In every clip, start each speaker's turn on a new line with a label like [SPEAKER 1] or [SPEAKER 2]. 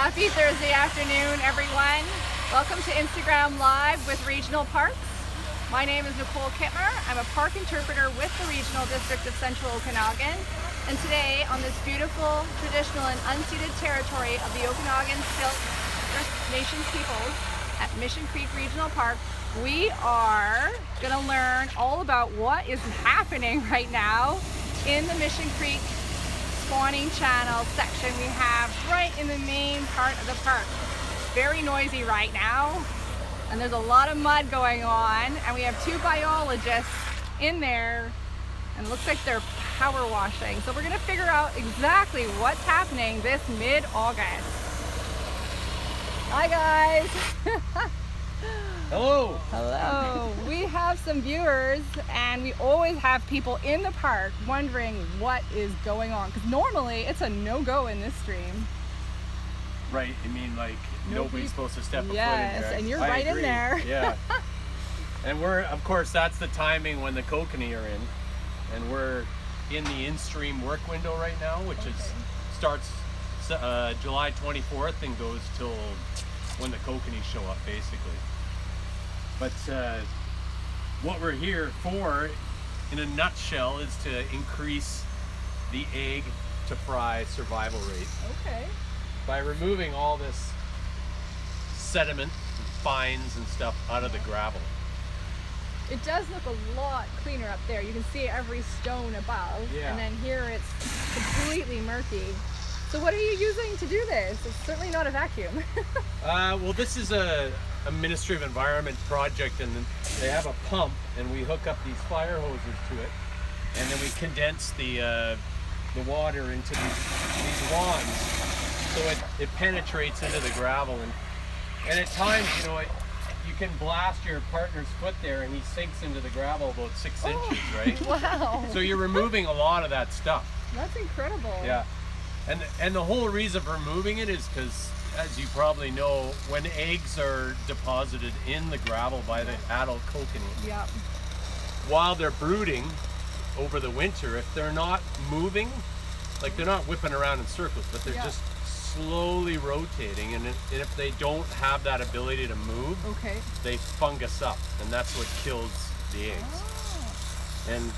[SPEAKER 1] Happy Thursday afternoon, everyone. Welcome to Instagram Live with Regional Parks. My name is Nicole Kittmer. I'm a park interpreter with the Regional District of Central Okanagan. And today, on this beautiful, traditional, and unceded territory of the Okanagan First Nations peoples at Mission Creek Regional Park, we are going to learn all about what is happening right now in the Mission Creek spawning channel section we have right in the main part of the park. Very noisy right now, and there's a lot of mud going on, and we have two biologists in there, and it looks like they're power washing. So we're going to figure out exactly what's happening this mid-August. Hi guys.
[SPEAKER 2] Hello.
[SPEAKER 1] Hello. We have some viewers, and we always have people in the park wondering what is going on, because normally it's a no-go in this stream.
[SPEAKER 2] Right, I mean, like, nobody's supposed to step a foot in there.
[SPEAKER 1] Yes, and you're right in there.
[SPEAKER 2] Yeah. And we're, of course, that's the timing when the Kokanee are in, and we're in the in-stream work window right now, which starts July 24th and goes till when the Kokanee show up, basically. But what we're here for, in a nutshell, is to increase the egg to fry survival rate.
[SPEAKER 1] Okay. By
[SPEAKER 2] removing all this sediment and fines and stuff out of the gravel.
[SPEAKER 1] It does look a lot cleaner up there. You can see every stone above, and then here it's completely murky. So what are you using to do this? It's certainly not a vacuum.
[SPEAKER 2] Well, this is a Ministry of Environment project, and they have a pump, and we hook up these fire hoses to it, and then we condense the water into these wands, so it penetrates into the gravel, and at times, you know, you can blast your partner's foot there, and he sinks into the gravel about 6 inches, right?
[SPEAKER 1] Wow!
[SPEAKER 2] So you're removing a lot of that stuff.
[SPEAKER 1] That's incredible.
[SPEAKER 2] Yeah, and the whole reason for removing it is because, as you probably know, when eggs are deposited in the gravel by the adult kokanee, while they're brooding over the winter, if they're not moving, like they're not whipping around in circles, but they're just slowly rotating, and if they don't have that ability to move, they fungus up, and that's what kills the eggs. And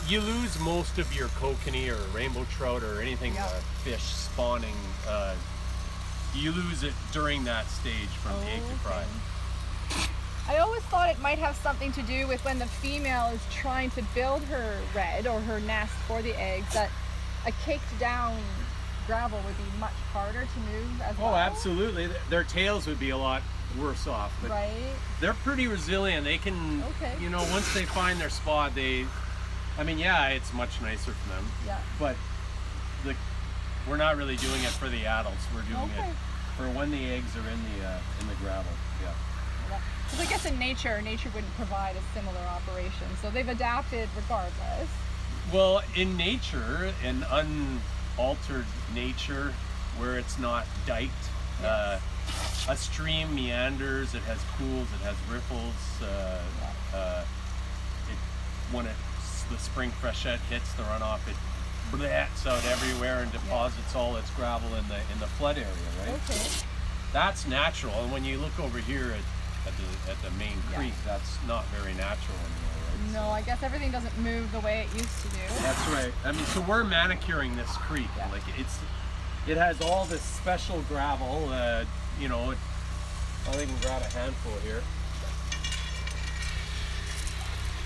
[SPEAKER 2] you lose most of your kokanee or rainbow trout or anything fish spawning, you lose it during that stage from egg to fry.
[SPEAKER 1] I always thought it might have something to do with when the female is trying to build her redd or her nest for the eggs, that a caked down gravel would be much harder to move as well.
[SPEAKER 2] Oh, absolutely. Their tails would be a lot worse off. But they're pretty resilient. They can, you know, once they find their spot, I mean, yeah, it's much nicer for them. Yeah. But we're not really doing it for the adults. We're doing it for when the eggs are in the gravel. Yeah.
[SPEAKER 1] Because I guess in nature wouldn't provide a similar operation, so they've adapted regardless.
[SPEAKER 2] Well, in nature, in unaltered nature, where it's not diked, a stream meanders. It has pools. It has ripples. When the spring freshet hits the runoff, it blats out everywhere and deposits all its gravel in the flood area, right? That's natural, and when you look over here at the main creek, that's not very natural anymore, right?
[SPEAKER 1] No, I guess everything doesn't move the way it used to do.
[SPEAKER 2] That's right. I mean, so we're manicuring this creek. Like it has all this special gravel. You know, I'll even grab a handful here.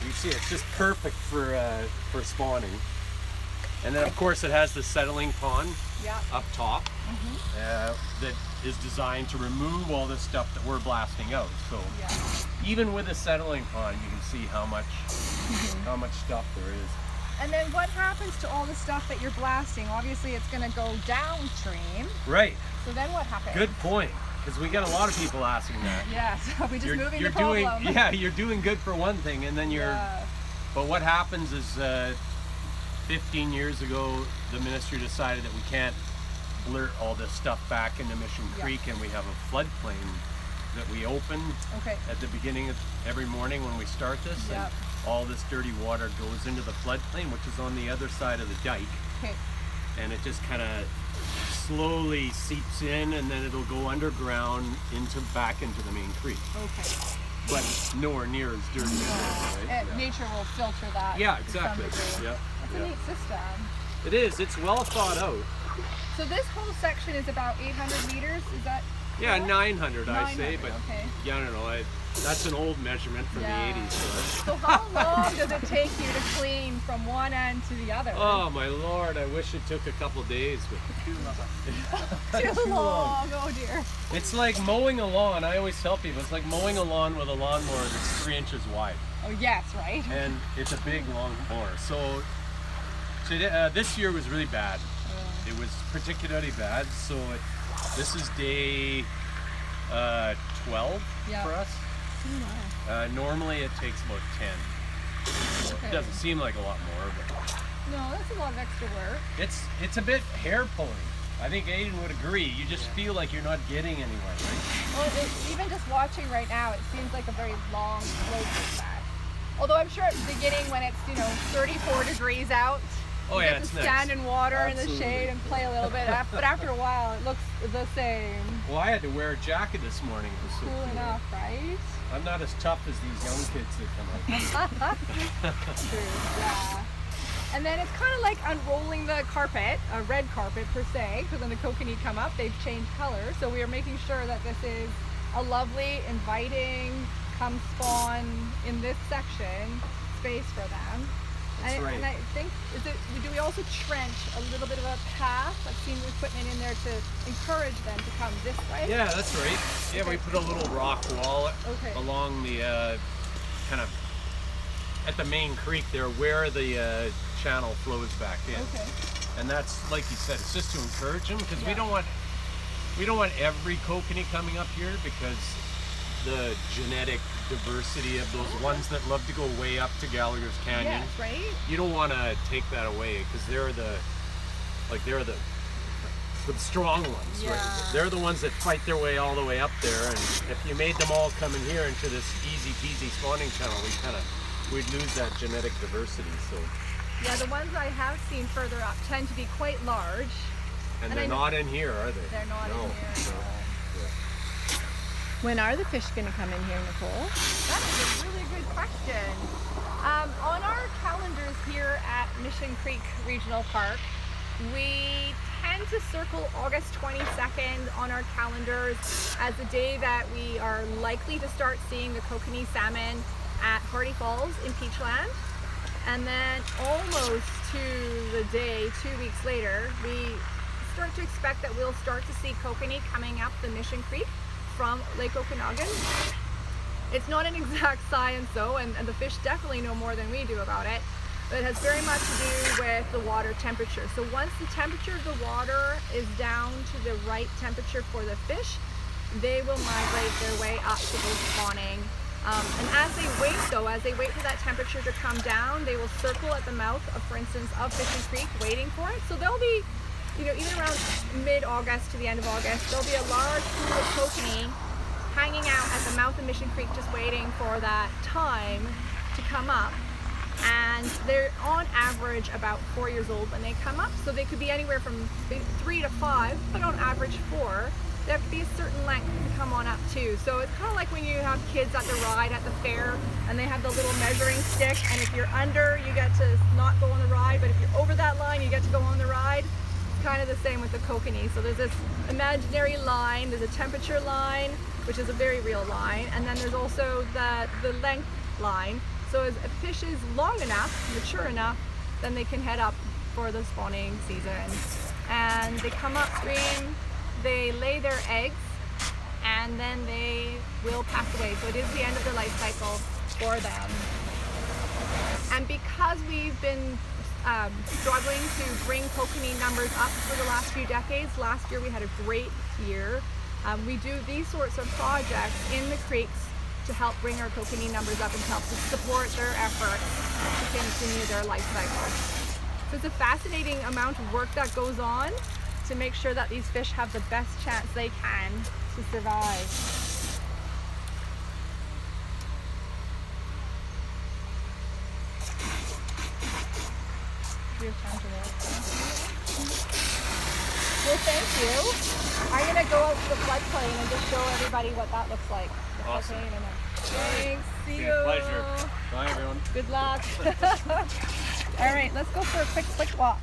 [SPEAKER 2] You see, it's just perfect for spawning. And then, of course, it has the settling pond up top that is designed to remove all this stuff that we're blasting out. So even with a settling pond, you can see how much stuff there is.
[SPEAKER 1] And then what happens to all the stuff that you're blasting? Obviously, it's going to go downstream.
[SPEAKER 2] Right.
[SPEAKER 1] So then what happens?
[SPEAKER 2] Good point. Because we get a lot of people asking that.
[SPEAKER 1] Yeah, so we just moving the problem.
[SPEAKER 2] You're doing good for one thing, and then but what happens is 15 years ago, the ministry decided that we can't blurt all this stuff back into Mission Creek, and we have a floodplain that we open at the beginning of every morning when we start this. And all this dirty water goes into the floodplain, which is on the other side of the dike. And it just kind of slowly seeps in, and then it'll go underground back into the main creek.
[SPEAKER 1] Okay.
[SPEAKER 2] But nowhere near as dirty as this, right?
[SPEAKER 1] Nature will filter that.
[SPEAKER 2] Yeah, exactly.
[SPEAKER 1] To some degree.
[SPEAKER 2] Yeah.
[SPEAKER 1] That's a neat system.
[SPEAKER 2] It is. It's well thought out.
[SPEAKER 1] So this whole section is about 800 meters. Is that?
[SPEAKER 2] Yeah,
[SPEAKER 1] correct?
[SPEAKER 2] 900, I say, but
[SPEAKER 1] okay.
[SPEAKER 2] yeah, I don't know. That's an old measurement from the 80s.
[SPEAKER 1] So how long does it take you to clean from one end to the other?
[SPEAKER 2] Oh my lord! I wish it took a couple days. But
[SPEAKER 1] Too long. Oh dear.
[SPEAKER 2] It's like mowing a lawn. I always tell people it's like mowing a lawn with a lawnmower that's 3 inches wide.
[SPEAKER 1] Oh yes, right.
[SPEAKER 2] And it's a big long mower. So this year was really bad. It was particularly bad. So this is day 12 for us. Normally it takes about 10.
[SPEAKER 1] Okay.
[SPEAKER 2] It doesn't seem like a lot more, but
[SPEAKER 1] No, that's a lot of extra work.
[SPEAKER 2] it's a bit hair pulling. I think Aiden would agree. You just feel like you're not getting anywhere, right?
[SPEAKER 1] Well, even just watching right now, it seems like a very long slope with that. Although I'm sure at the beginning when it's 34 degrees out,
[SPEAKER 2] Oh
[SPEAKER 1] you
[SPEAKER 2] yeah,
[SPEAKER 1] get
[SPEAKER 2] it's
[SPEAKER 1] to
[SPEAKER 2] nice.
[SPEAKER 1] stand in water in the
[SPEAKER 2] Absolutely.
[SPEAKER 1] shade and play a little bit. But after a while, it looks the same.
[SPEAKER 2] Well, I had to wear a jacket this morning. It was so
[SPEAKER 1] Cool
[SPEAKER 2] cool.
[SPEAKER 1] enough, right?
[SPEAKER 2] I'm not as tough as these young kids that come out.
[SPEAKER 1] True, yeah. And then it's kind of like unrolling the carpet, a red carpet per se, because when the kokanee come up, they've changed color. So we are making sure that this is a lovely, inviting, come spawn in this section space for them.
[SPEAKER 2] That's right.
[SPEAKER 1] And I think, do we also trench a little bit of a path? I've seen the equipment in there to encourage them to come this way.
[SPEAKER 2] Yeah, that's right. Yeah, we put a little rock wall along the kind of at the main creek there where the channel flows back in.
[SPEAKER 1] Okay.
[SPEAKER 2] And that's, like you said, it's just to encourage them because we don't want every kokanee coming up here because the genetic diversity of those ones that love to go way up to Gallagher's Canyon.
[SPEAKER 1] Yes, right?
[SPEAKER 2] You don't want to take that away because they're the strong ones,
[SPEAKER 1] Yeah.
[SPEAKER 2] right? They're the ones that fight their way all the way up there, and if you made them all come in here into this easy peasy spawning channel, we'd lose that genetic diversity. So
[SPEAKER 1] Yeah, the ones I have seen further up tend to be quite large.
[SPEAKER 2] and they're not in here, are they?
[SPEAKER 1] They're not
[SPEAKER 2] No.
[SPEAKER 1] in here.
[SPEAKER 2] No.
[SPEAKER 1] When are the fish going to come in here, Nicole? That is a really good question. On our calendars here at Mission Creek Regional Park, we tend to circle August 22nd on our calendars as the day that we are likely to start seeing the kokanee salmon at Hardy Falls in Peachland. And then almost to the day, 2 weeks later, we start to expect that we'll start to see kokanee coming up the Mission Creek from Lake Okanagan. It's not an exact science though, and the fish definitely know more than we do about it, but it has very much to do with the water temperature. So once the temperature of the water is down to the right temperature for the fish, they will migrate their way up to go spawning. And as they wait for that temperature to come down, they will circle at the mouth of, for instance, of Fishing Creek waiting for it. So they'll be, even around mid-August to the end of August, there'll be a large pool of kokanee hanging out at the mouth of Mission Creek just waiting for that time to come up. And they're on average about 4 years old when they come up. So they could be anywhere from 3 to 5, but on average 4. They have to be a certain length to come on up too. So it's kind of like when you have kids at the ride at the fair and they have the little measuring stick, and if you're under, you get to not go on the ride, but if you're over that line, you get to go on the ride. It's kind of the same with the kokanee. So there's this imaginary line, there's a temperature line, which is a very real line, and then there's also the length line. So as a fish is long enough, mature enough, then they can head up for the spawning season. And they come upstream, they lay their eggs, and then they will pass away. So it is the end of the life cycle for them. And because we've been struggling to bring kokanee numbers up for the last few decades, last year we had a great year. We do these sorts of projects in the creeks to help bring our kokanee numbers up and help to support their efforts to continue their life cycle. So it's a fascinating amount of work that goes on to make sure that these fish have the best chance they can to survive. Do you have time to roll? thank you. I'm going to go out to the floodplain and just show everybody what that looks like. The
[SPEAKER 2] Awesome.
[SPEAKER 1] floodplain and thanks. See you.
[SPEAKER 2] Pleasure. Bye, everyone.
[SPEAKER 1] Good luck. All right, let's go for a quick walk.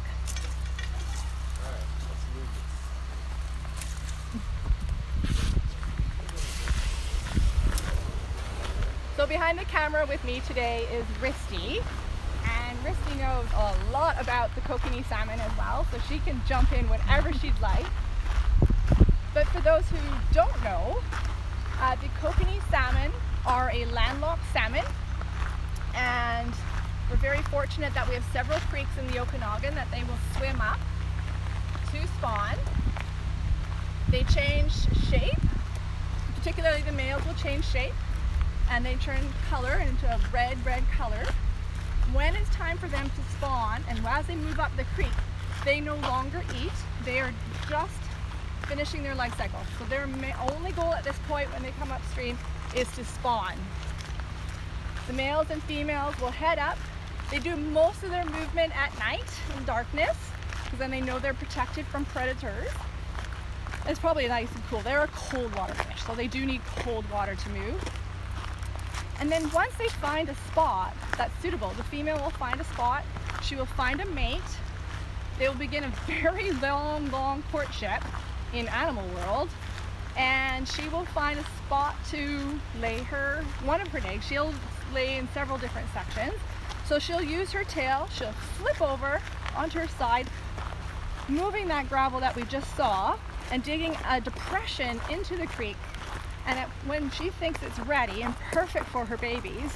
[SPEAKER 1] So behind the camera with me today is Risty, and Risty knows a lot about the Kokanee salmon as well, so she can jump in whenever she'd like. But for those who don't know, the Kokanee salmon are a landlocked salmon, and we're very fortunate that we have several creeks in the Okanagan that they will swim up to spawn. They change shape, particularly the males will change shape, and they turn color into a red color. When it's time for them to spawn, and as they move up the creek, they no longer eat. They are just finishing their life cycle. So their only goal at this point when they come upstream is to spawn. The males and females will head up. They do most of their movement at night in darkness, because then they know they're protected from predators. It's probably nice and cool. They're a cold water fish, so they do need cold water to move. And then once they find a spot that's suitable, the female will find a spot, she will find a mate, they will begin a very long courtship in animal world, and she will find a spot to lay one of her eggs. She'll lay in several different sections. So she'll use her tail, she'll flip over onto her side, moving that gravel that we just saw, and digging a depression into the creek. And when she thinks it's ready and perfect for her babies,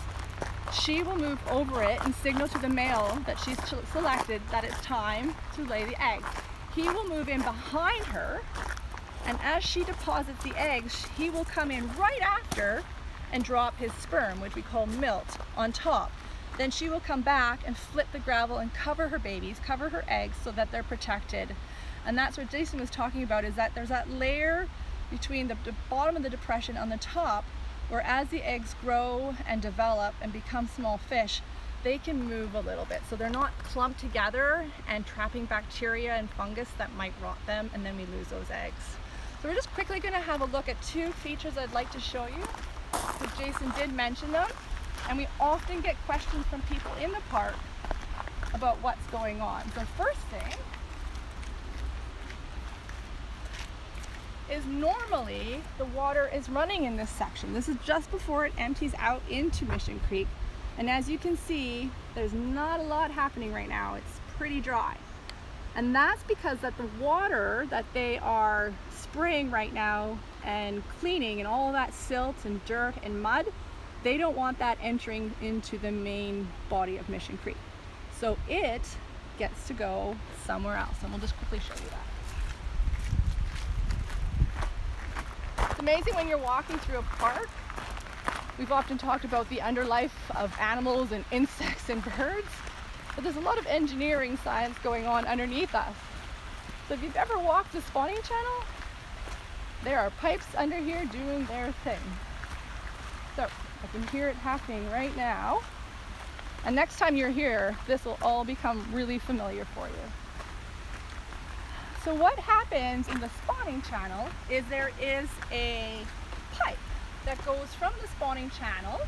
[SPEAKER 1] she will move over it and signal to the male that she's selected that it's time to lay the eggs. He will move in behind her, and as she deposits the eggs, he will come in right after and drop his sperm, which we call milt, on top. Then she will come back and flip the gravel and cover her babies, cover her eggs, so that they're protected. And that's what Jason was talking about, is that there's that layer between the bottom of the depression on the top, where as the eggs grow and develop and become small fish, they can move a little bit. So they're not clumped together and trapping bacteria and fungus that might rot them, and then we lose those eggs. So we're just quickly gonna have a look at two features I'd like to show you, because Jason did mention them, and we often get questions from people in the park about what's going on. So first thing is, normally the water is running in this section. This is just before it empties out into Mission Creek. And as you can see, there's not a lot happening right now. It's pretty dry. And that's because that the water that they are spraying right now and cleaning and all that silt and dirt and mud, they don't want that entering into the main body of Mission Creek. So it gets to go somewhere else. And we'll just quickly show you that. It's amazing when you're walking through a park. We've often talked about the underlife of animals and insects and birds, but there's a lot of engineering science going on underneath us. So if you've ever walked the spawning channel, there are pipes under here doing their thing. So I can hear it happening right now. And next time you're here, this will all become really familiar for you. So what happens in the spawning channel is there is a pipe that goes from the spawning channel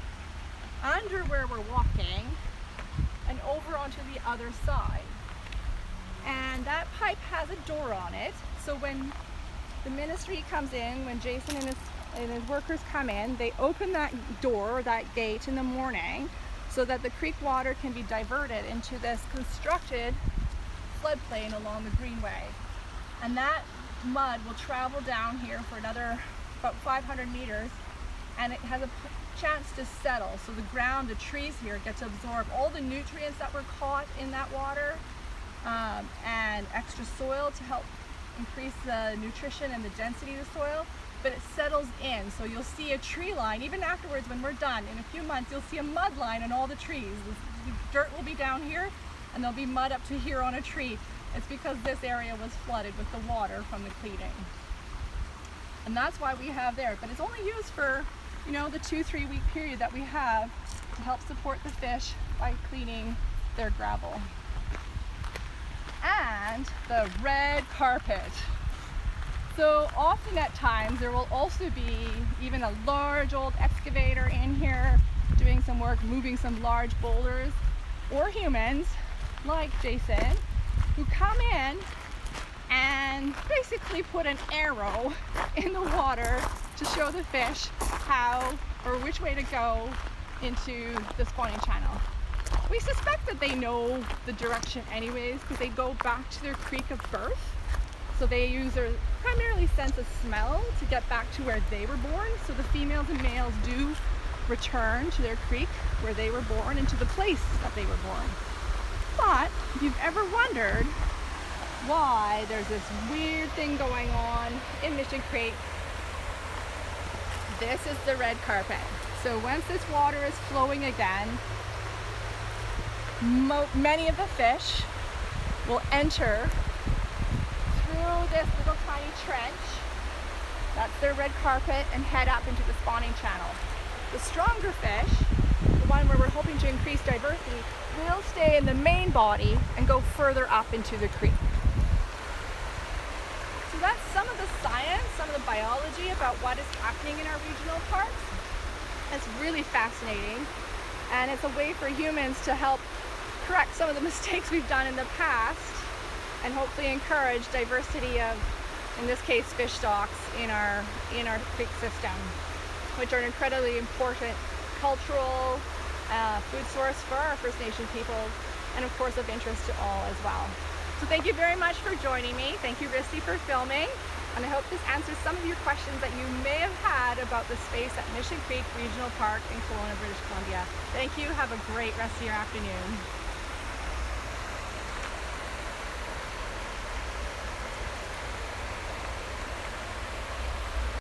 [SPEAKER 1] under where we're walking and over onto the other side. And that pipe has a door on it. So when the ministry comes in, when Jason and his workers come in, they open that door, that gate in the morning, so that the creek water can be diverted into this constructed floodplain along the greenway. And that mud will travel down here for another about 500 meters, and it has a chance to settle. So the ground, the trees here get to absorb all the nutrients that were caught in that water, and extra soil to help increase the nutrition and the density of the soil, but it settles in. So you'll see a tree line, even afterwards when we're done, in a few months, you'll see a mud line on all the trees. The dirt will be down here, and there'll be mud up to here on a tree. It's because this area was flooded with the water from the cleaning. And that's why we have there, but it's only used for, you know, the 2-3 week period that we have to help support the fish by cleaning their gravel. And the red carpet. So often at times there will also be even a large old excavator in here doing some work, moving some large boulders, or humans like Jason who come in and basically put an arrow in the water to show the fish how or which way to go into the spawning channel. We suspect that they know the direction anyways because they go back to their creek of birth. So they use their primarily sense of smell to get back to where they were born. So the females and males do return to their creek where they were born and to the place that they were born. But if you've ever wondered why there's this weird thing going on in Mission Creek, this is the red carpet. So once this water is flowing again, many of the fish will enter through this little tiny trench. That's their red carpet, and head up into the spawning channel. The stronger fish, the one where we're hoping to increase diversity, will stay in the main body and go further up into the creek. So that's some of the science, some of the biology about what is happening in our regional parks. It's really fascinating, and it's a way for humans to help correct some of the mistakes we've done in the past and hopefully encourage diversity of, in this case, fish stocks in our creek system, which are an incredibly important cultural food source for our First Nation peoples, and of course of interest to all as well. So thank you very much for joining me. Thank you, Risty, for filming, and I hope this answers some of your questions that you may have had about the space at Mission Creek Regional Park in Kelowna, British Columbia. Thank you. Have a great rest of your afternoon.